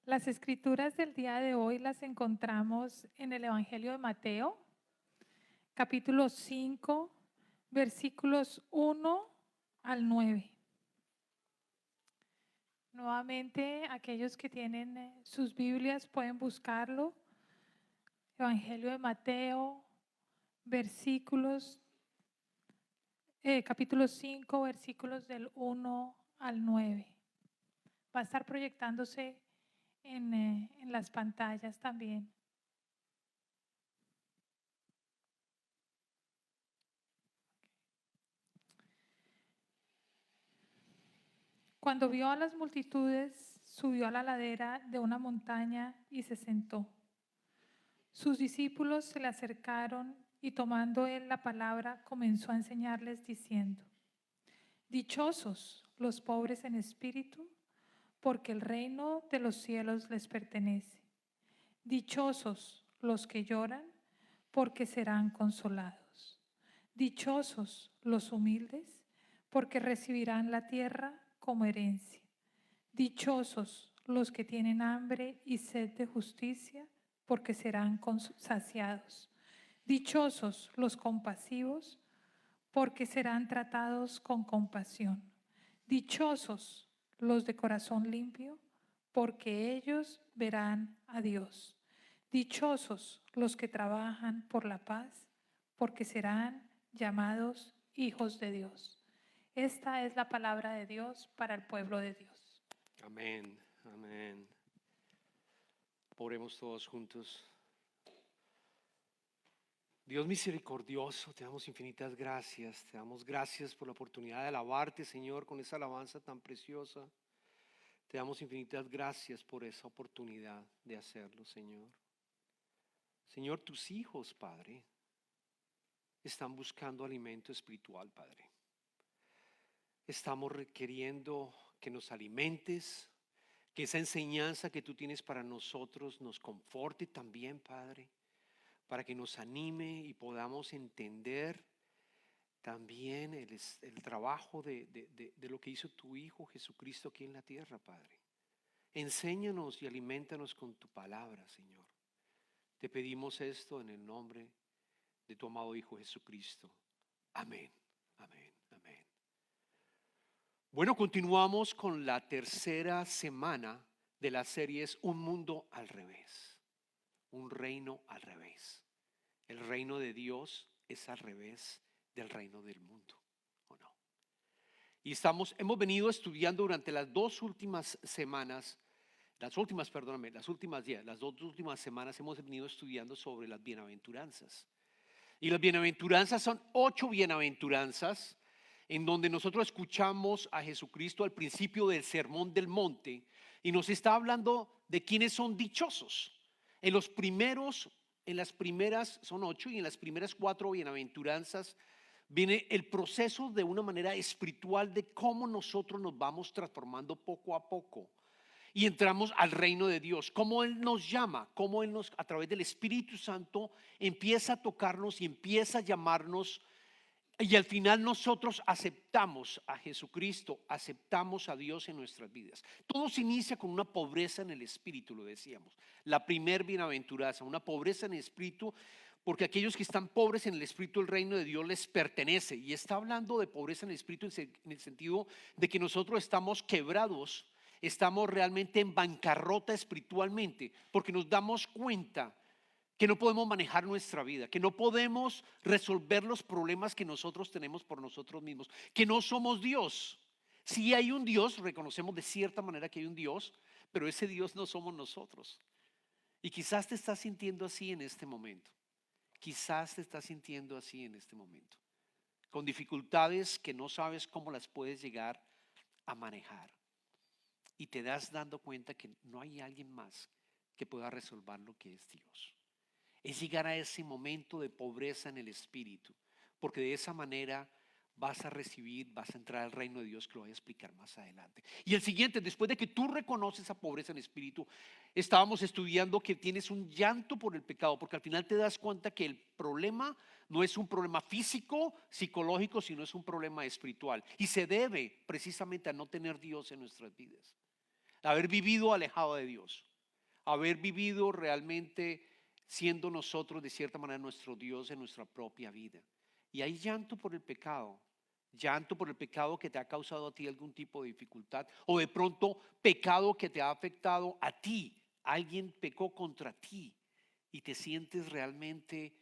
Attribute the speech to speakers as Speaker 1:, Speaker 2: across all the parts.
Speaker 1: Las escrituras del día de hoy las encontramos en el Evangelio de Mateo, capítulo 5, versículos 1 al 9. Nuevamente, aquellos que tienen sus Biblias pueden buscarlo. Evangelio de Mateo, versículos, capítulo 5, versículos del 1 al 9. Va a estar proyectándose en las pantallas también. Cuando vio a las multitudes, subió a la ladera de una montaña y se sentó. Sus discípulos se le acercaron y tomando él la palabra comenzó a enseñarles diciendo: Dichosos los pobres en espíritu, porque el reino de los cielos les pertenece. Dichosos los que lloran, porque serán consolados. Dichosos los humildes, porque recibirán la tierra como herencia. Dichosos los que tienen hambre y sed de justicia, porque serán saciados. Dichosos los compasivos, porque serán tratados con compasión. Dichosos los de corazón limpio, porque ellos verán a Dios. Dichosos los que trabajan por la paz, porque serán llamados hijos de Dios. Esta es la palabra de Dios para el pueblo de Dios.
Speaker 2: Amén, amén. Oremos todos juntos. Dios misericordioso, te damos infinitas gracias. Te damos gracias por la oportunidad de alabarte, Señor, con esa alabanza tan preciosa. Te damos infinitas gracias por esa oportunidad de hacerlo, Señor. Señor, tus hijos, Padre, están buscando alimento espiritual, Padre. Estamos requiriendo que nos alimentes, que esa enseñanza que tú tienes para nosotros nos conforte también, Padre, para que nos anime y podamos entender también el trabajo de lo que hizo tu Hijo Jesucristo aquí en la tierra, Padre. Enséñanos y alimentanos con tu palabra, Señor. Te pedimos esto en el nombre de tu amado Hijo Jesucristo. Amén, amén, amén. Bueno, continuamos con la tercera semana de las series Un Mundo al Revés, un reino al revés. El reino de Dios es al revés del reino del mundo, ¿o no? Y hemos venido estudiando durante las dos últimas semanas, las dos últimas semanas hemos venido estudiando sobre las bienaventuranzas. Y las bienaventuranzas son 8 bienaventuranzas en donde nosotros escuchamos a Jesucristo al principio del Sermón del Monte y nos está hablando de quiénes son dichosos. En las primeras son 8 y en las primeras 4 bienaventuranzas viene el proceso de una manera espiritual de cómo nosotros nos vamos transformando poco a poco y entramos al reino de Dios, cómo Él nos llama, cómo Él a través del Espíritu Santo empieza a tocarnos y empieza a llamarnos, y al final nosotros aceptamos a Jesucristo, aceptamos a Dios en nuestras vidas. Todo se inicia con una pobreza en el espíritu, lo decíamos. La primer bienaventuranza, una pobreza en el espíritu, porque aquellos que están pobres en el espíritu, el reino de Dios les pertenece. Y está hablando de pobreza en el espíritu en el sentido de que nosotros estamos quebrados, estamos realmente en bancarrota espiritualmente, porque nos damos cuenta que no podemos manejar nuestra vida, que no podemos resolver los problemas que nosotros tenemos por nosotros mismos, que no somos Dios. Si hay un Dios, reconocemos de cierta manera que hay un Dios, pero ese Dios no somos nosotros. Y quizás te estás sintiendo así en este momento. Quizás te estás sintiendo así en este momento, con dificultades que no sabes cómo las puedes llegar a manejar. Y te das dando cuenta que no hay alguien más que pueda resolver lo que es Dios. Es llegar a ese momento de pobreza en el espíritu, porque de esa manera vas a recibir, vas a entrar al reino de Dios, que lo voy a explicar más adelante. Y el siguiente, después de que tú reconoces esa pobreza en el espíritu, estábamos estudiando que tienes un llanto por el pecado, porque al final te das cuenta que el problema no es un problema físico, psicológico, sino es un problema espiritual. Y se debe precisamente a no tener Dios en nuestras vidas, a haber vivido alejado de Dios. haber vivido realmente siendo nosotros de cierta manera nuestro Dios en nuestra propia vida. Y hay llanto por el pecado. Llanto por el pecado que te ha causado a ti algún tipo de dificultad, o de pronto pecado que te ha afectado a ti. Alguien pecó contra ti y te sientes realmente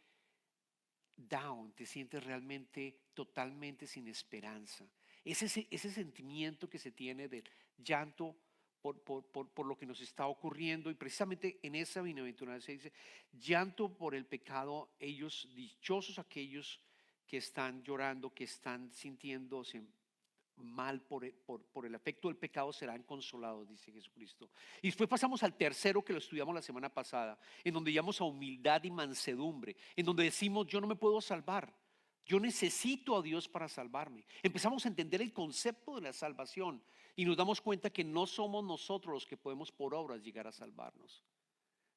Speaker 2: down, te sientes realmente totalmente sin esperanza. Ese sentimiento que se tiene del llanto por lo que nos está ocurriendo, y precisamente en esa bienaventuranza se dice, llanto por el pecado, ellos, dichosos aquellos que están llorando, que están sintiéndose mal por el efecto del pecado, serán consolados, dice Jesucristo. Y después pasamos al tercero, que lo estudiamos la semana pasada, en donde llamamos a humildad y mansedumbre, en donde decimos, yo no me puedo salvar, yo necesito a Dios para salvarme. Empezamos a entender el concepto de la salvación y nos damos cuenta que no somos nosotros los que podemos por obras llegar a salvarnos.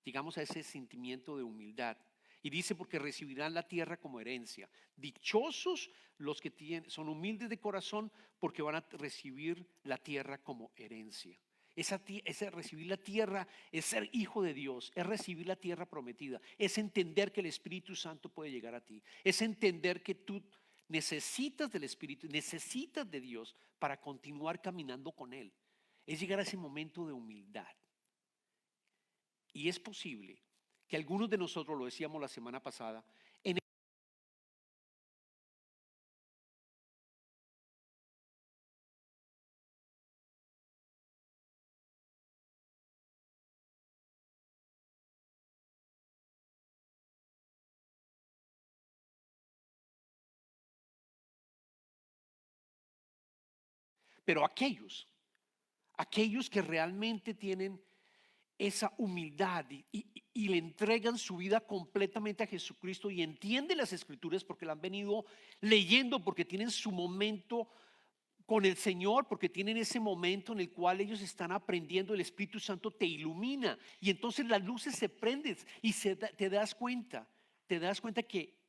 Speaker 2: Llegamos a ese sentimiento de humildad. Y dice, porque recibirán la tierra como herencia. Dichosos los que son humildes de corazón, porque van a recibir la tierra como herencia. Esa recibir la tierra es ser hijo de Dios, es recibir la tierra prometida, es entender que el Espíritu Santo puede llegar a ti, es entender que tú necesitas del Espíritu, necesitas de Dios para continuar caminando con Él. Es llegar a ese momento de humildad. Y es posible que algunos de nosotros, lo decíamos la semana pasada, pero aquellos que realmente tienen esa humildad y le entregan su vida completamente a Jesucristo y entienden las Escrituras porque la han venido leyendo, porque tienen su momento con el Señor, porque tienen ese momento en el cual ellos están aprendiendo, el Espíritu Santo te ilumina y entonces las luces se prenden y te das cuenta que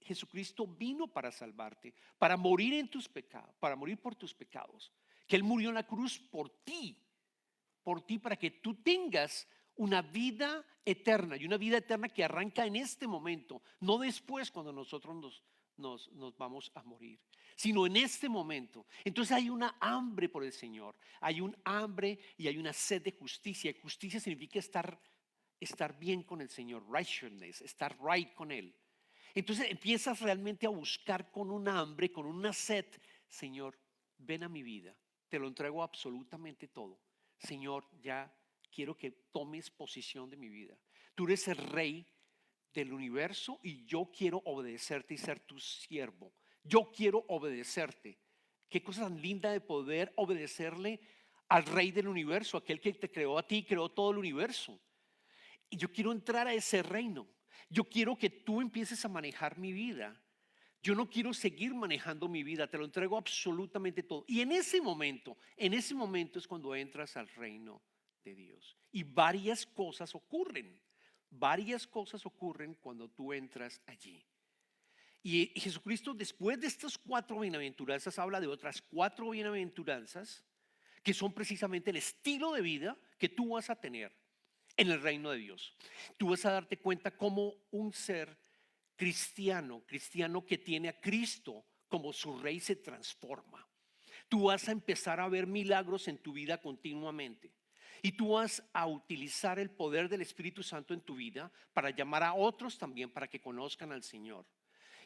Speaker 2: Jesucristo vino para salvarte, para morir en tus pecados, para morir por tus pecados, que Él murió en la cruz por ti para que tú tengas una vida eterna, y una vida eterna que arranca en este momento, no después cuando nosotros nos vamos a morir, sino en este momento. Entonces hay una hambre por el Señor, hay un hambre y hay una sed de justicia. Y justicia significa estar bien con el Señor, righteousness, estar right con Él. Entonces empiezas realmente a buscar con un hambre, con una sed. Señor, ven a mi vida, te lo entrego absolutamente todo. Señor, ya quiero que tomes posesión de mi vida. Tú eres el rey del universo y yo quiero obedecerte y ser tu siervo. Yo quiero obedecerte. Qué cosa tan linda de poder obedecerle al rey del universo, aquel que te creó a ti y creó todo el universo. Y yo quiero entrar a ese reino. Yo quiero que tú empieces a manejar mi vida. Yo no quiero seguir manejando mi vida, te lo entrego absolutamente todo. Y en ese momento es cuando entras al reino de Dios. Y varias cosas ocurren cuando tú entras allí. Y Jesucristo, después de estas 4 bienaventuranzas, habla de otras 4 bienaventuranzas que son precisamente el estilo de vida que tú vas a tener en el reino de Dios. Tú vas a darte cuenta como un ser cristiano que tiene a Cristo como su rey se transforma. Tú vas a empezar a ver milagros en tu vida continuamente. Y tú vas a utilizar el poder del Espíritu Santo en tu vida para llamar a otros también para que conozcan al Señor.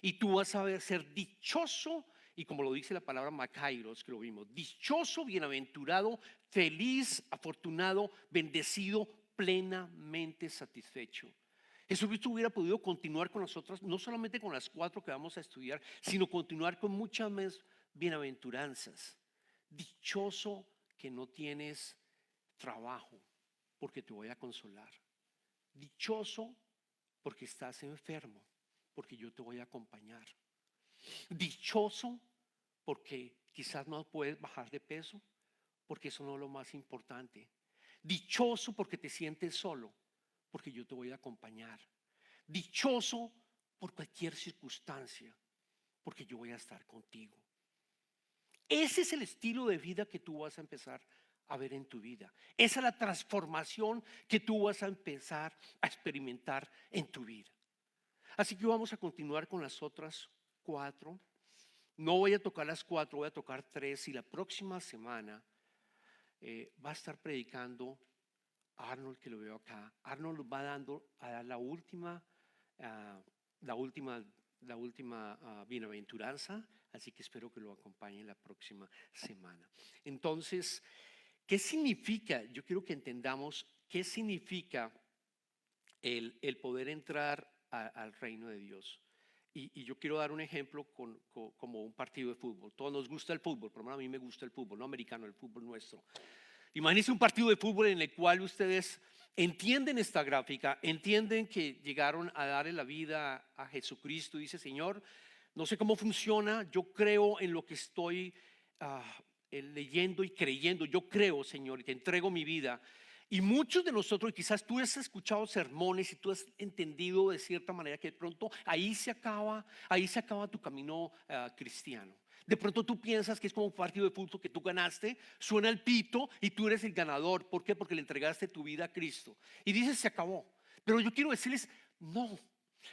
Speaker 2: Y tú vas a ser dichoso, y como lo dice la palabra Makairos, que lo vimos, dichoso, bienaventurado, feliz, afortunado, bendecido, plenamente satisfecho. Jesucristo hubiera podido continuar con nosotros, no solamente con las 4 que vamos a estudiar, sino continuar con muchas más bienaventuranzas. Dichoso que no tienes trabajo, porque te voy a consolar. Dichoso porque estás enfermo, porque yo te voy a acompañar. Dichoso porque quizás no puedes bajar de peso, porque eso no es lo más importante. Dichoso porque te sientes solo, porque yo te voy a acompañar. Dichoso por cualquier circunstancia, porque yo voy a estar contigo. Ese es el estilo de vida que tú vas a empezar a ver en tu vida. Esa es la transformación que tú vas a empezar a experimentar en tu vida. Así que vamos a continuar con las otras 4. No voy a tocar las 4, voy a tocar 3 y la próxima semana va a estar predicando Arnold, que lo veo acá. Arnold va a dar ah, la última, bienaventuranza, así que espero que lo acompañe la próxima semana. Entonces, ¿qué significa? Yo quiero que entendamos qué significa el poder entrar al reino de Dios. Y yo quiero dar un ejemplo como un partido de fútbol. Todos nos gusta el fútbol, por lo menos a mí me gusta el fútbol, no americano, el fútbol nuestro. Imagínense un partido de fútbol en el cual ustedes entienden esta gráfica, entienden que llegaron a darle la vida a Jesucristo. Dice, Señor, no sé cómo funciona, yo creo en lo que estoy leyendo y creyendo. Yo creo, Señor, y te entrego mi vida. Y muchos de nosotros, quizás tú has escuchado sermones y tú has entendido de cierta manera que de pronto ahí se acaba tu camino cristiano. De pronto tú piensas que es como un partido de fútbol que tú ganaste, suena el pito y tú eres el ganador. ¿Por qué? Porque le entregaste tu vida a Cristo. Y dices, se acabó. Pero yo quiero decirles, no,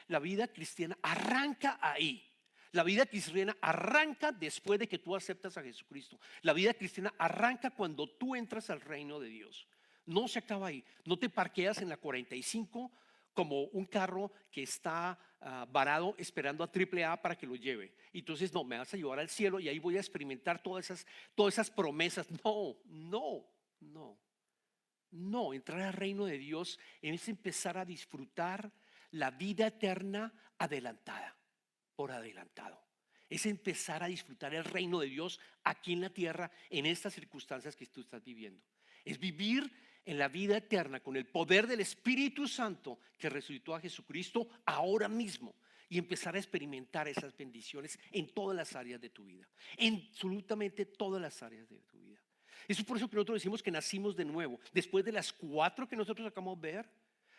Speaker 2: la vida cristiana arranca ahí. La vida cristiana arranca después de que tú aceptas a Jesucristo. La vida cristiana arranca cuando tú entras al reino de Dios. No se acaba ahí. No te parqueas en la 45 como un carro que está varado esperando a AAA para que lo lleve. Entonces, no, me vas a llevar al cielo y ahí voy a experimentar todas esas promesas. No, no, no. No, entrar al reino de Dios es empezar a disfrutar la vida eterna adelantada, por adelantado. Es empezar a disfrutar el reino de Dios aquí en la tierra, en estas circunstancias que tú estás viviendo. Es vivir en la vida eterna con el poder del Espíritu Santo que resucitó a Jesucristo ahora mismo y empezar a experimentar esas bendiciones en todas las áreas de tu vida, en absolutamente todas las áreas de tu vida. Eso es por eso que nosotros decimos que nacimos de nuevo. Después de las 4 que nosotros acabamos de ver,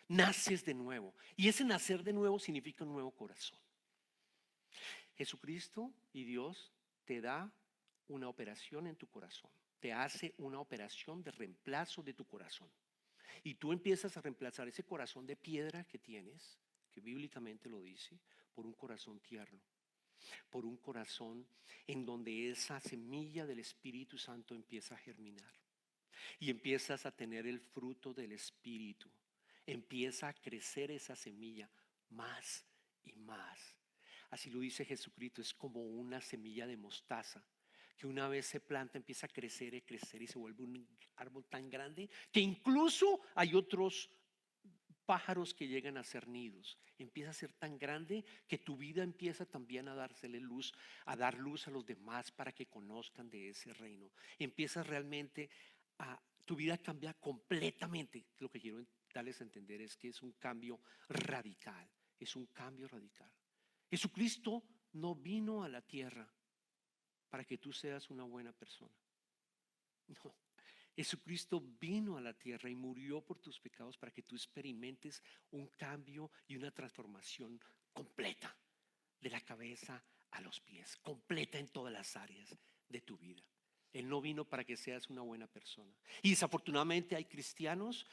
Speaker 2: naces de nuevo. Y ese nacer de nuevo significa un nuevo corazón. Jesucristo y Dios te da una operación en tu corazón. Te hace una operación de reemplazo de tu corazón. Y tú empiezas a reemplazar ese corazón de piedra que tienes, que bíblicamente lo dice, por un corazón tierno, por un corazón en donde esa semilla del Espíritu Santo empieza a germinar y empiezas a tener el fruto del Espíritu. Empieza a crecer esa semilla más y más. Así lo dice Jesucristo, es como una semilla de mostaza que una vez se planta empieza a crecer y se vuelve un árbol tan grande que incluso hay otros pájaros que llegan a ser nidos. Empieza a ser tan grande que tu vida empieza también a dársele luz, a dar luz a los demás para que conozcan de ese reino. Empiezas realmente tu vida cambia completamente. Lo que quiero darles a entender es que es un cambio radical. Es un cambio radical. Jesucristo no vino a la tierra para que tú seas una buena persona. No. Jesucristo vino a la tierra y murió por tus pecados para que tú experimentes un cambio y una transformación completa, de la cabeza a los pies, completa en todas las áreas de tu vida. Él no vino para que seas una buena persona. Y desafortunadamente hay cristianos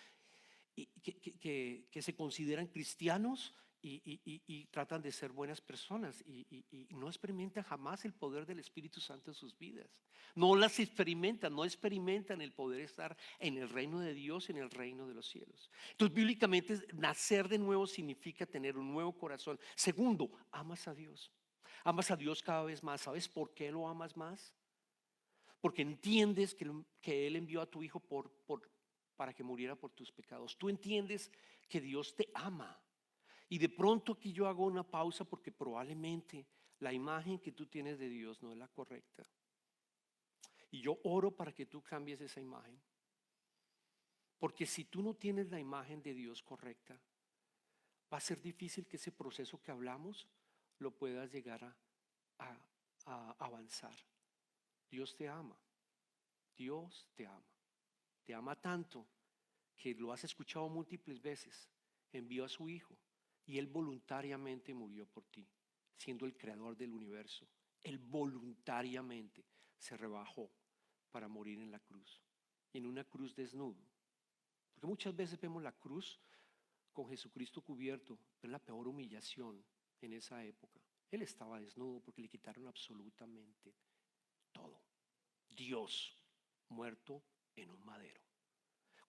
Speaker 2: que se consideran cristianos y tratan de ser buenas personas y no experimentan jamás el poder del Espíritu Santo en sus vidas. No experimentan el poder estar en el reino de Dios, en el reino de los cielos. Entonces, bíblicamente, nacer de nuevo significa tener un nuevo corazón. Segundo, amas a Dios. Amas a Dios cada vez más. ¿Sabes por qué lo amas más? Porque entiendes que Él envió a tu Hijo para que muriera por tus pecados. Tú entiendes que Dios te ama. Y de pronto aquí yo hago una pausa porque probablemente la imagen que tú tienes de Dios no es la correcta. Y yo oro para que tú cambies esa imagen. Porque si tú no tienes la imagen de Dios correcta, va a ser difícil que ese proceso que hablamos lo puedas llegar a avanzar. Dios te ama. Dios te ama. Te ama tanto que lo has escuchado múltiples veces. Envió a su Hijo y Él voluntariamente murió por ti, siendo el creador del universo. Él voluntariamente se rebajó para morir en la cruz. y en una cruz desnudo. Porque muchas veces vemos la cruz con Jesucristo cubierto, pero es la peor humillación en esa época. Él estaba desnudo porque le quitaron absolutamente todo. Dios muerto en un madero.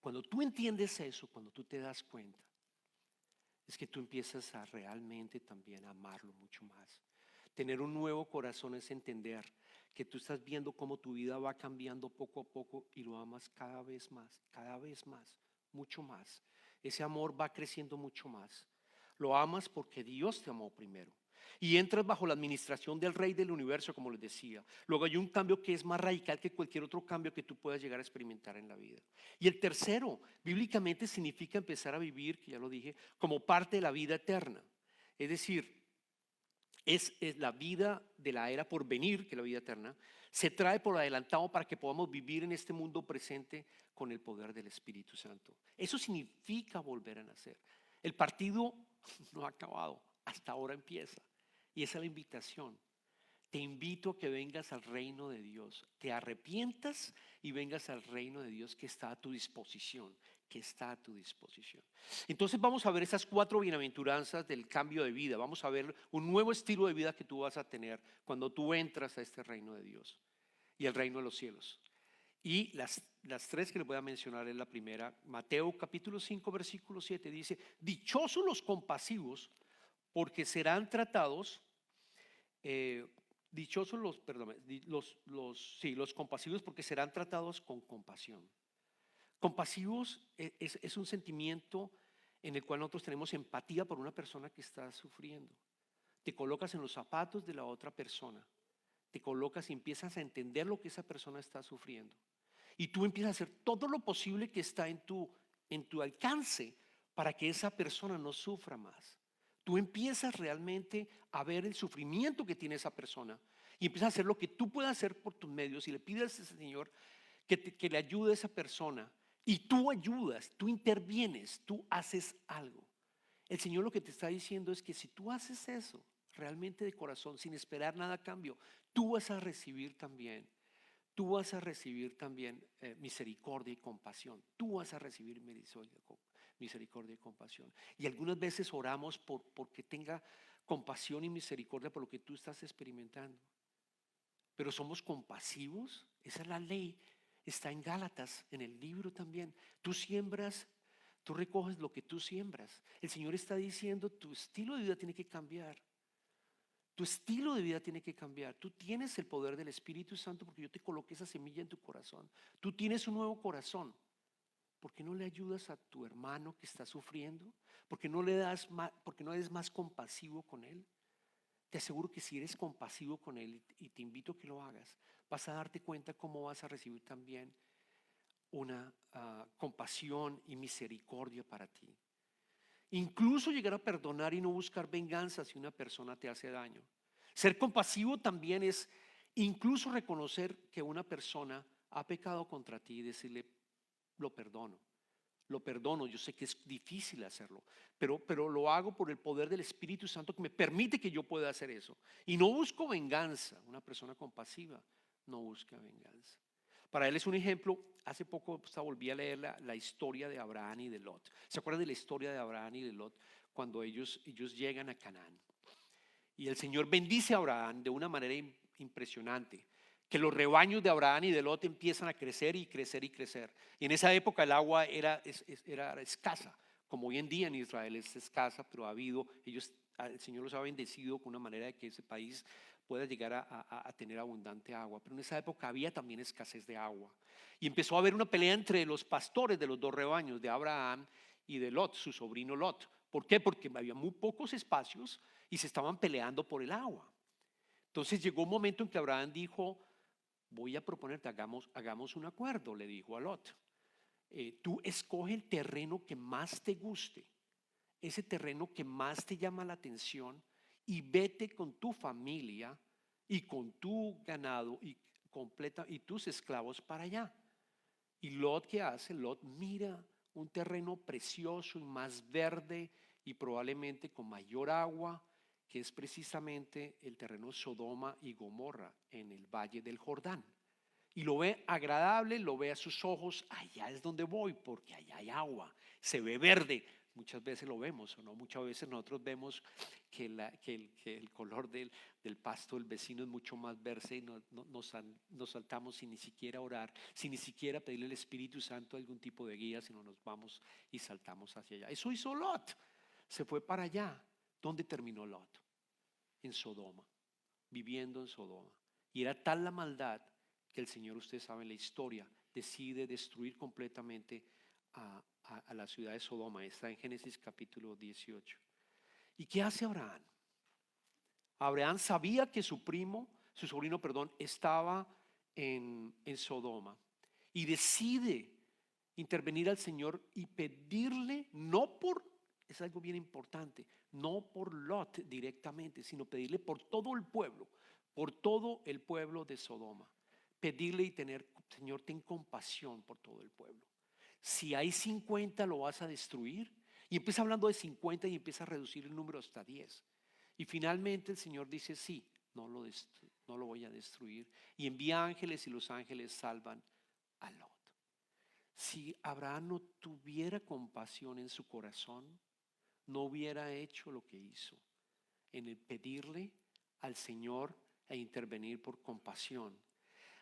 Speaker 2: Cuando tú entiendes eso, cuando tú te das cuenta, es que tú empiezas a realmente también a amarlo mucho más. Tener un nuevo corazón es entender que tú estás viendo cómo tu vida va cambiando poco a poco y lo amas cada vez más, mucho más. Ese amor va creciendo mucho más. Lo amas porque Dios te amó primero. Y entras bajo la administración del Rey del universo, como les decía. Luego hay un cambio que es más radical que cualquier otro cambio que tú puedas llegar a experimentar en la vida. Y el tercero, bíblicamente significa empezar a vivir, que ya lo dije, como parte de la vida eterna. Es decir, es la vida de la era por venir, que es la vida eterna, se trae por adelantado para que podamos vivir en este mundo presente con el poder del Espíritu Santo. Eso significa volver a nacer. El partido no ha acabado, hasta ahora empieza. Y esa es la invitación. Te invito a que vengas al reino de Dios, te arrepientas y vengas al reino de Dios que está a tu disposición, que está a tu disposición. Entonces vamos a ver esas 4 bienaventuranzas del cambio de vida. Vamos a ver un nuevo estilo de vida que tú vas a tener cuando tú entras a este reino de Dios y el reino de los cielos. Y las 3 que les voy a mencionar es la primera. Mateo capítulo 5 versículo 7 dice: dichosos los compasivos, porque serán tratados, dichosos los compasivos, porque serán tratados con compasión. Compasivos es un sentimiento en el cual nosotros tenemos empatía por una persona que está sufriendo. Te colocas en los zapatos de la otra persona, te colocas y empiezas a entender lo que esa persona está sufriendo. Y tú empiezas a hacer todo lo posible que está en tu alcance para que esa persona no sufra más. Tú empiezas realmente a ver el sufrimiento que tiene esa persona y empiezas a hacer lo que tú puedas hacer por tus medios y le pides a ese Señor que le ayude a esa persona. Y tú ayudas, tú intervienes, tú haces algo. El Señor lo que te está diciendo es que si tú haces eso realmente de corazón, sin esperar nada a cambio, tú vas a recibir también. Tú vas a recibir también misericordia y compasión. Tú vas a recibir misericordia y compasión. Y algunas veces oramos porque tenga compasión y misericordia por lo que tú estás experimentando. Pero somos compasivos. Esa es la ley. Está en Gálatas, en el libro también. Tú siembras, tú recoges lo que tú siembras. El Señor está diciendo, tu estilo de vida tiene que cambiar. Tu estilo de vida tiene que cambiar. Tú tienes el poder del Espíritu Santo porque yo te coloqué esa semilla en tu corazón. Tú tienes un nuevo corazón. ¿Por qué no le ayudas a tu hermano que está sufriendo? ¿Por qué no eres más compasivo con él? Te aseguro que si eres compasivo con él, y te invito a que lo hagas, vas a darte cuenta cómo vas a recibir también una compasión y misericordia para ti. Incluso llegar a perdonar y no buscar venganza si una persona te hace daño. Ser compasivo también es incluso reconocer que una persona ha pecado contra ti y decirle: lo perdono, lo perdono. Yo sé que es difícil hacerlo, pero lo hago por el poder del Espíritu Santo que me permite que yo pueda hacer eso. Y no busco venganza. Una persona compasiva no busca venganza. Para él es un ejemplo. Hace poco volví a leer la historia de Abraham y de Lot. ¿Se acuerdan de la historia de Abraham y de Lot? Cuando ellos llegan a Canaán. Y el Señor bendice a Abraham de una manera impresionante. Que los rebaños de Abraham y de Lot empiezan a crecer y crecer y crecer. Y en esa época el agua era escasa. Como hoy en día en Israel es escasa, pero el Señor los ha bendecido con una manera de que ese país pueda llegar a tener abundante agua. Pero en esa época había también escasez de agua. Y empezó a haber una pelea entre los pastores de los 2 rebaños, de Abraham y de Lot, su sobrino Lot. ¿Por qué? Porque había muy pocos espacios y se estaban peleando por el agua. Entonces llegó un momento en que Abraham dijo: voy a proponerte, hagamos un acuerdo, le dijo a Lot. Tú escoge el terreno que más te guste, ese terreno que más te llama la atención, y vete con tu familia y con tu ganado y tus esclavos para allá. Y Lot, ¿qué hace? Lot mira un terreno precioso y más verde y probablemente con mayor agua, que es precisamente el terreno Sodoma y Gomorra en el valle del Jordán. y lo ve agradable, lo ve a sus ojos, allá es donde voy porque allá hay agua, se ve verde. Muchas veces lo vemos o no, muchas veces nosotros vemos que, que el color del pasto del vecino es mucho más verde y nos saltamos sin ni siquiera orar, sin ni siquiera pedirle al Espíritu Santo algún tipo de guía, sino nos vamos y saltamos hacia allá. Eso hizo Lot, se fue para allá. ¿Dónde terminó Lot? En Sodoma, viviendo en Sodoma. Y era tal la maldad que el Señor, ustedes saben la historia, decide destruir completamente a la ciudad de Sodoma. Está en Génesis capítulo 18. ¿Y qué hace Abraham? Abraham sabía que su sobrino, estaba en Sodoma y decide intervenir al Señor y pedirle, es algo bien importante, no por Lot directamente, sino pedirle por todo el pueblo de Sodoma. Pedirle y Señor, ten compasión por todo el pueblo. Si hay 50, lo vas a destruir. Y empieza hablando de 50 y empieza a reducir el número hasta 10. Y finalmente el Señor dice, sí, no lo voy a destruir. Y envía ángeles y los ángeles salvan a Lot. Si Abraham no tuviera compasión en su corazón, no hubiera hecho lo que hizo en el pedirle al Señor e intervenir por compasión.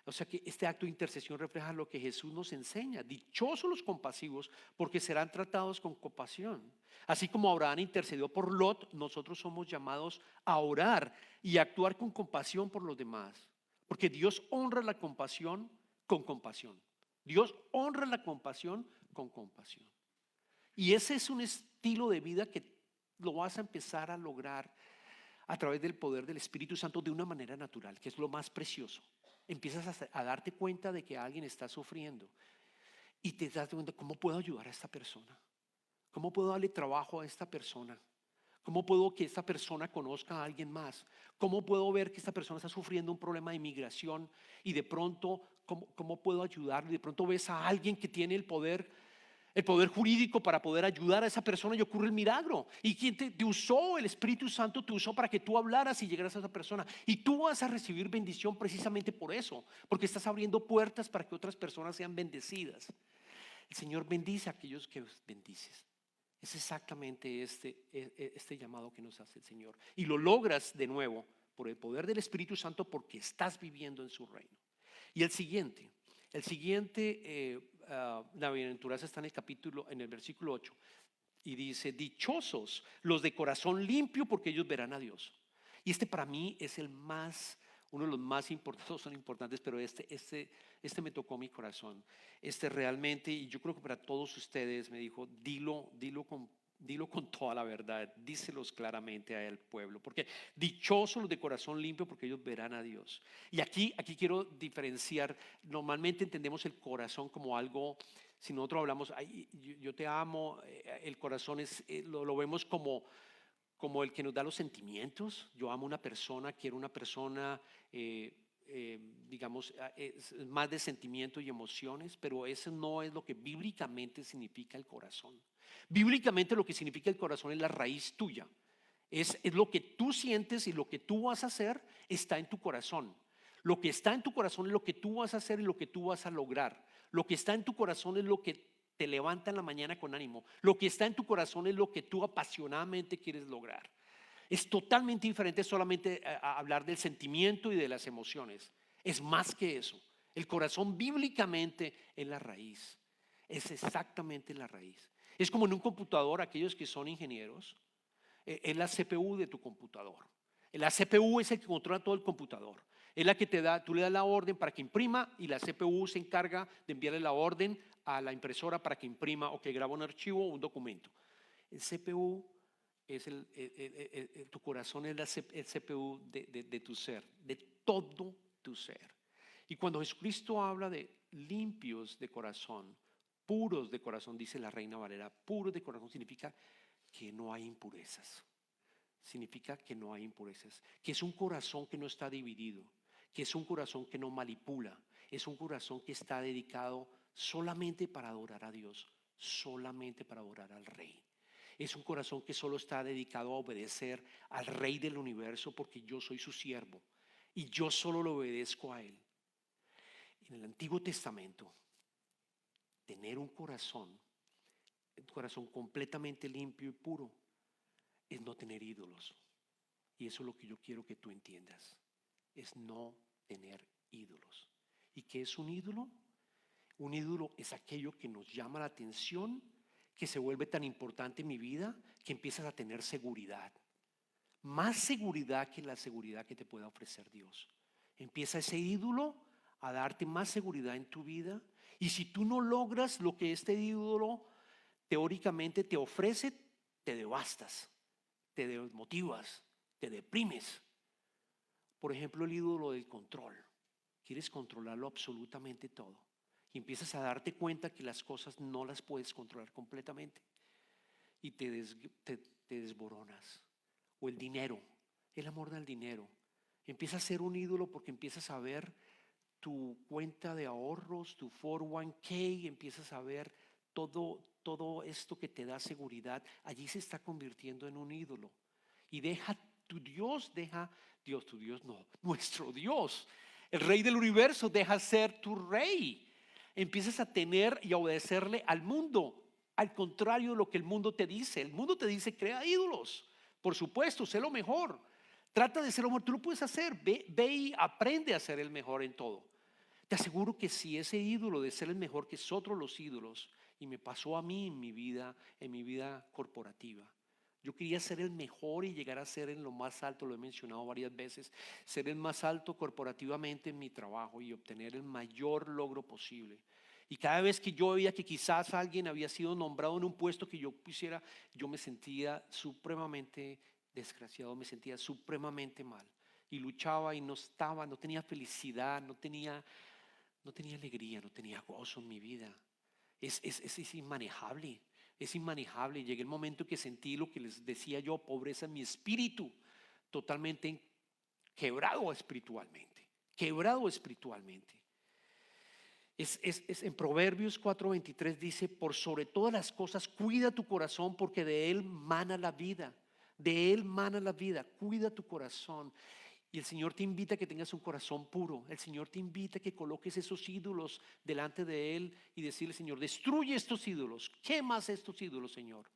Speaker 2: O sea que este acto de intercesión refleja lo que Jesús nos enseña. Dichosos los compasivos, porque serán tratados con compasión. Así como Abraham intercedió por Lot, nosotros somos llamados a orar y a actuar con compasión por los demás. Porque Dios honra la compasión con compasión. Dios honra la compasión con compasión. Y ese es un estilo de vida que lo vas a empezar a lograr a través del poder del Espíritu Santo de una manera natural, que es lo más precioso. Empiezas a darte cuenta de que alguien está sufriendo y te das cuenta, ¿cómo puedo ayudar a esta persona? ¿Cómo puedo darle trabajo a esta persona? ¿Cómo puedo que esta persona conozca a alguien más? ¿Cómo puedo ver que esta persona está sufriendo un problema de inmigración y de pronto, cómo puedo ayudarle? De pronto ves a alguien que tiene el poder jurídico para poder ayudar a esa persona y ocurre el milagro. Y quien te usó, el Espíritu Santo te usó para que tú hablaras y llegaras a esa persona. Y tú vas a recibir bendición precisamente por eso, porque estás abriendo puertas para que otras personas sean bendecidas. El Señor bendice a aquellos que bendices. Es exactamente este llamado que nos hace el Señor. Y lo logras de nuevo por el poder del Espíritu Santo porque estás viviendo en su reino. Y el siguiente, la bienaventuranza está en el versículo 8 y dice, dichosos los de corazón limpio porque ellos verán a Dios. Y este para mí es uno de los más importantes, todos son importantes, pero este me tocó mi corazón. Realmente, y yo creo que para todos ustedes me dijo, dilo con toda la verdad, díselos claramente al pueblo, porque dichosos los de corazón limpio porque ellos verán a Dios. Y aquí quiero diferenciar, normalmente entendemos el corazón como algo, si nosotros hablamos, yo te amo, el corazón lo vemos como el que nos da los sentimientos. Yo amo a una persona, quiero una persona, digamos, es más de sentimiento y emociones, pero eso no es lo que bíblicamente significa el corazón. Bíblicamente lo que significa el corazón es la raíz tuya. Es lo que tú sientes y lo que tú vas a hacer está en tu corazón. Lo que está en tu corazón es lo que tú vas a hacer y lo que tú vas a lograr. Lo que está en tu corazón es lo que te levanta en la mañana con ánimo. Lo que está en tu corazón es lo que tú apasionadamente quieres lograr. Es totalmente diferente solamente a hablar del sentimiento y de las emociones. Es más que eso. El corazón bíblicamente es la raíz. Es exactamente la raíz. Es como en un computador, aquellos que son ingenieros, es la CPU de tu computador. La CPU es el que controla todo el computador. Es la que tú le das la orden para que imprima y la CPU se encarga de enviarle la orden a la impresora para que imprima o que grabe un archivo o un documento. El CPU es tu corazón es el CPU de tu ser, de todo tu ser. Y cuando Jesucristo habla de limpios de corazón, puros de corazón, dice la Reina Valera, puros de corazón significa que no hay impurezas. Significa que no hay impurezas, que es un corazón que no está dividido, que es un corazón que no manipula, es un corazón que está dedicado solamente para adorar a Dios, solamente para adorar al Rey. Es un corazón que solo está dedicado a obedecer al Rey del universo porque yo soy su siervo y yo solo lo obedezco a Él. En el Antiguo Testamento, tener un corazón completamente limpio y puro, es no tener ídolos. Y eso es lo que yo quiero que tú entiendas, es no tener ídolos. ¿Y qué es un ídolo? Un ídolo es aquello que nos llama la atención, que se vuelve tan importante en mi vida, que empiezas a tener seguridad. Más seguridad que la seguridad que te pueda ofrecer Dios. Empieza ese ídolo a darte más seguridad en tu vida. Y si tú no logras lo que este ídolo teóricamente te ofrece, te devastas, te desmotivas, te deprimes. Por ejemplo, el ídolo del control. Quieres controlarlo absolutamente todo. Y empiezas a darte cuenta que las cosas no las puedes controlar completamente. Y te desboronas. O el dinero, el amor del dinero. Empieza a ser un ídolo porque empiezas a ver tu cuenta de ahorros, tu 401k, empiezas a ver todo esto que te da seguridad. Allí se está convirtiendo en un ídolo. Y tu Dios no, nuestro Dios, el Rey del universo, deja ser tu rey. Empiezas a tener y a obedecerle al mundo, al contrario de lo que el mundo te dice. El mundo te dice, crea ídolos. Por supuesto, sé lo mejor. Trata de ser lo mejor. Tú lo puedes hacer. Ve y aprende a ser el mejor en todo. Te aseguro que si ese ídolo de ser el mejor que es otro los ídolos, y me pasó a mí en mi vida corporativa. Yo quería ser el mejor y llegar a ser en lo más alto, lo he mencionado varias veces, ser el más alto corporativamente en mi trabajo y obtener el mayor logro posible. Y cada vez que yo veía que quizás alguien había sido nombrado en un puesto que yo quisiera, yo me sentía supremamente desgraciado, me sentía supremamente mal. Y luchaba y no tenía felicidad, no tenía alegría, no tenía gozo en mi vida. Es inmanejable. Es inmanejable. Llegué el momento que sentí lo que les decía yo, pobreza en mi espíritu, totalmente quebrado espiritualmente. Quebrado espiritualmente. En Proverbios 4:23 dice, por sobre todas las cosas, cuida tu corazón porque de él mana la vida. De él mana la vida. Cuida tu corazón. Y el Señor te invita a que tengas un corazón puro. El Señor te invita a que coloques esos ídolos delante de Él y decirle, Señor, destruye estos ídolos. Quema estos ídolos, Señor.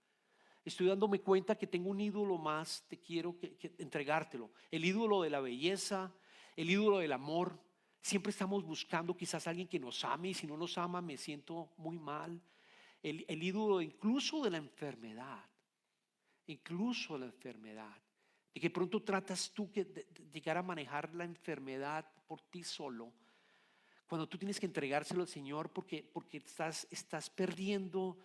Speaker 2: Estoy dándome cuenta que tengo un ídolo más. Te quiero que entregártelo. El ídolo de la belleza, el ídolo del amor. Siempre estamos buscando quizás alguien que nos ame y si no nos ama me siento muy mal. El ídolo incluso de la enfermedad. Incluso la enfermedad. Y que pronto tratas tú de llegar a manejar la enfermedad por ti solo, cuando tú tienes que entregárselo al Señor porque estás perdiendo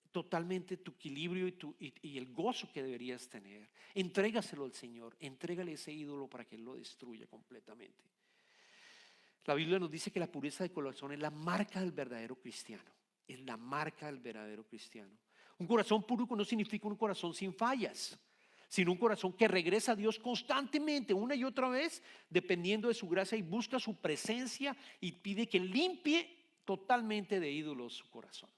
Speaker 2: totalmente tu equilibrio y el gozo que deberías tener. Entrégaselo al Señor, entrégale ese ídolo para que Él lo destruya completamente. La Biblia nos dice que la pureza de corazón es la marca del verdadero cristiano. Es la marca del verdadero cristiano. Un corazón puro no significa un corazón sin fallas, sino un corazón que regresa a Dios constantemente, una y otra vez, dependiendo de su gracia y busca su presencia y pide que limpie totalmente de ídolos su corazón.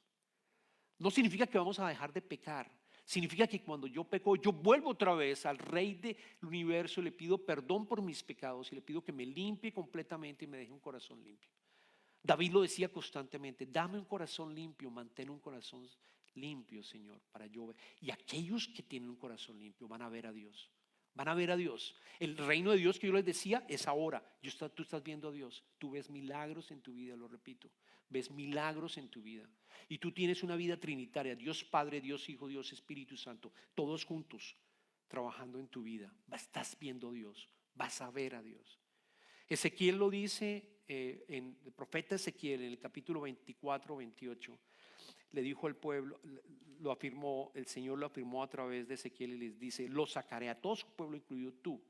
Speaker 2: No significa que vamos a dejar de pecar, significa que cuando yo peco, yo vuelvo otra vez al Rey del universo, le pido perdón por mis pecados y le pido que me limpie completamente y me deje un corazón limpio. David lo decía constantemente, dame un corazón limpio, mantén un corazón limpio, Señor, para yo ver. Y aquellos que tienen un corazón limpio van a ver a Dios. Van a ver a Dios. El reino de Dios que yo les decía es ahora. Tú estás viendo a Dios. Tú ves milagros en tu vida, lo repito. Ves milagros en tu vida. Y tú tienes una vida trinitaria. Dios Padre, Dios Hijo, Dios Espíritu Santo. Todos juntos trabajando en tu vida. Estás viendo a Dios. Vas a ver a Dios. Ezequiel lo dice en el profeta Ezequiel en el capítulo 24-28. Le dijo al pueblo, el Señor lo afirmó a través de Ezequiel y les dice, lo sacaré a todo su pueblo, incluido tú.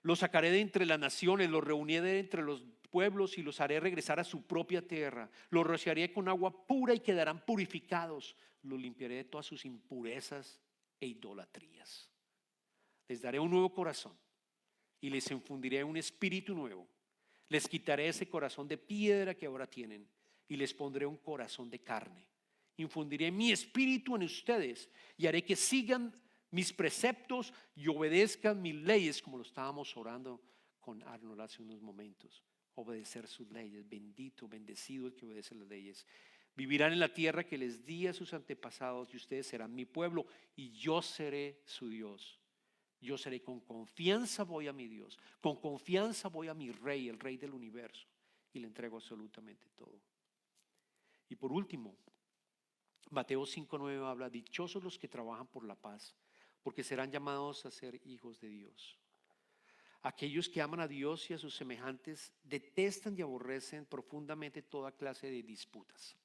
Speaker 2: Los sacaré de entre las naciones, los reuniré de entre los pueblos y los haré regresar a su propia tierra. Los rociaré con agua pura y quedarán purificados. Los limpiaré de todas sus impurezas e idolatrías. Les daré un nuevo corazón y les infundiré un espíritu nuevo. Les quitaré ese corazón de piedra que ahora tienen y les pondré un corazón de carne. Infundiré mi espíritu en ustedes y haré que sigan mis preceptos y obedezcan mis leyes, como lo estábamos orando con Arnold hace unos momentos. obedecer sus leyes. Bendito, bendecido el que obedece las leyes. Vivirán en la tierra que les di a sus antepasados y ustedes serán mi pueblo y yo seré su Dios. Yo seré con confianza, voy a mi Dios. Con confianza voy a mi Rey, el Rey del universo, y le entrego absolutamente todo. Y por último, Mateo 5:9 habla: dichosos los que trabajan por la paz, porque serán llamados a ser hijos de Dios. Aquellos que aman a Dios y a sus semejantes detestan y aborrecen profundamente toda clase de disputas.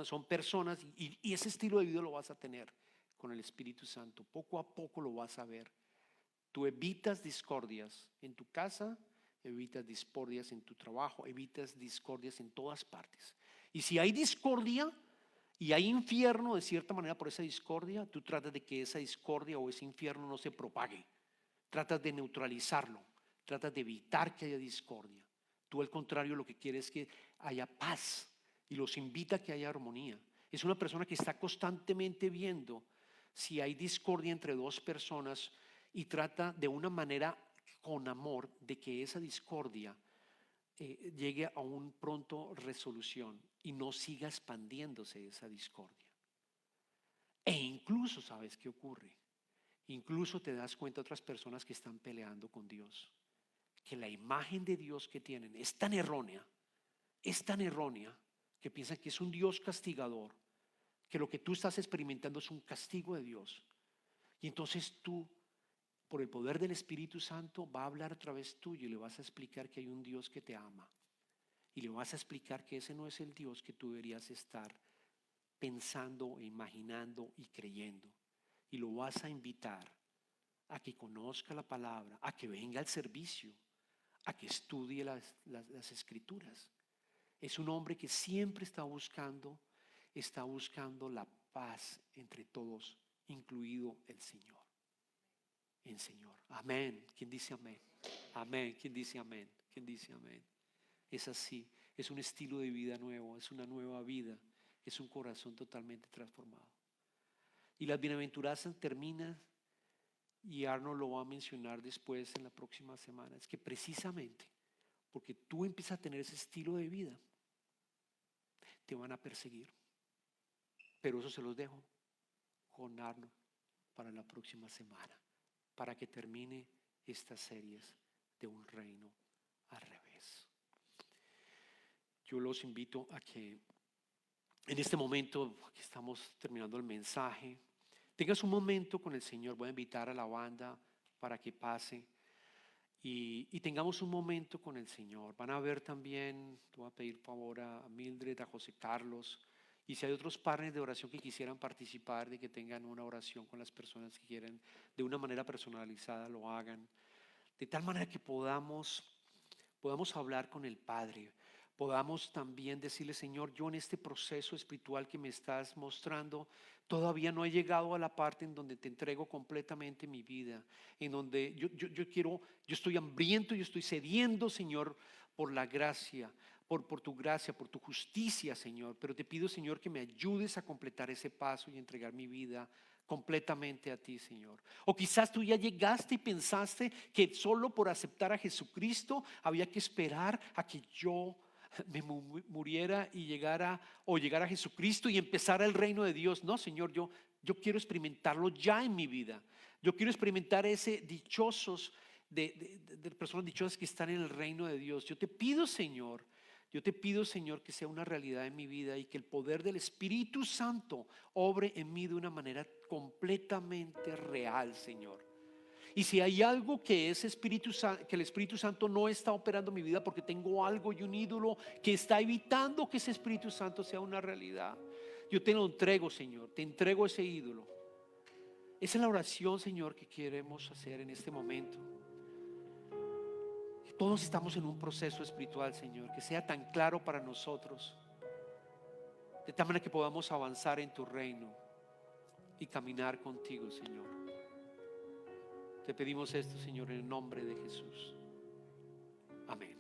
Speaker 2: Son personas, y ese estilo de vida lo vas a tener con el Espíritu Santo. Poco a poco lo vas a ver. Tú evitas discordias en tu casa, evitas discordias en tu trabajo, evitas discordias en todas partes. Y si hay discordia y hay infierno de cierta manera por esa discordia, tú tratas de que esa discordia o ese infierno no se propague. Tratas de neutralizarlo, tratas de evitar que haya discordia. Tú, al contrario, lo que quieres es que haya paz y los invita a que haya armonía. Es una persona que está constantemente viendo si hay discordia entre dos personas y trata de una manera con amor de que esa discordia llegue a un pronto resolución y no siga expandiéndose esa discordia. E incluso, ¿sabes qué ocurre? Incluso te das cuenta de otras personas que están peleando con Dios, que la imagen de Dios que tienen es tan errónea que piensan que es un Dios castigador, que lo que tú estás experimentando es un castigo de Dios. Y entonces tú, por el poder del Espíritu Santo, va a hablar a través tuyo y le vas a explicar que hay un Dios que te ama. Y le vas a explicar que ese no es el Dios que tú deberías estar pensando, imaginando y creyendo. Y lo vas a invitar a que conozca la palabra, a que venga al servicio, a que estudie las escrituras. Es un hombre que siempre está buscando la paz entre todos, incluido el Señor. El Señor. Amén. ¿Quién dice amén? Amén. ¿Quién dice amén? ¿Quién dice amén? Es así. Es un estilo de vida nuevo, es una nueva vida, es un corazón totalmente transformado. Y las bienaventuranzas terminan, y Arnold lo va a mencionar después en la próxima semana. Es que precisamente porque tú empiezas a tener ese estilo de vida, te van a perseguir. Pero eso se los dejo con Arnold para la próxima semana, para que termine estas series de un reino al revés. Yo los invito a que en este momento que estamos terminando el mensaje, tengas un momento con el Señor. Voy a invitar a la banda para que pase y tengamos un momento con el Señor. Van a ver también, voy a pedir favor a Mildred, a José Carlos, y si hay otros partners de oración que quisieran participar, de que tengan una oración con las personas que quieren de una manera personalizada, lo hagan, de tal manera que podamos hablar con el Padre. Podamos también decirle: Señor, yo en este proceso espiritual que me estás mostrando, todavía no he llegado a la parte en donde te entrego completamente mi vida, en donde yo estoy hambriento, yo estoy sediento, Señor, por la gracia, por tu gracia, por tu justicia, Señor. Pero te pido, Señor, que me ayudes a completar ese paso y entregar mi vida completamente a ti, Señor. O quizás tú ya llegaste y pensaste que solo por aceptar a Jesucristo había que esperar a que yo me muriera y llegara a Jesucristo y empezara el reino de Dios. No, Señor, yo quiero experimentarlo ya en mi vida. Yo quiero experimentar ese dichosos de personas dichosas que están en el reino de Dios. Yo te pido, Señor, que sea una realidad en mi vida y que el poder del Espíritu Santo obre en mí de una manera completamente real, Señor. Y si hay algo que el Espíritu Santo no está operando en mi vida porque tengo algo y un ídolo que está evitando que ese Espíritu Santo sea una realidad, yo te lo entrego, Señor, te entrego ese ídolo. Esa es la oración, Señor, que queremos hacer en este momento. Todos estamos en un proceso espiritual, Señor, que sea tan claro para nosotros, de tal manera que podamos avanzar en tu reino y caminar contigo, Señor. Te pedimos esto, Señor, en el nombre de Jesús. Amén.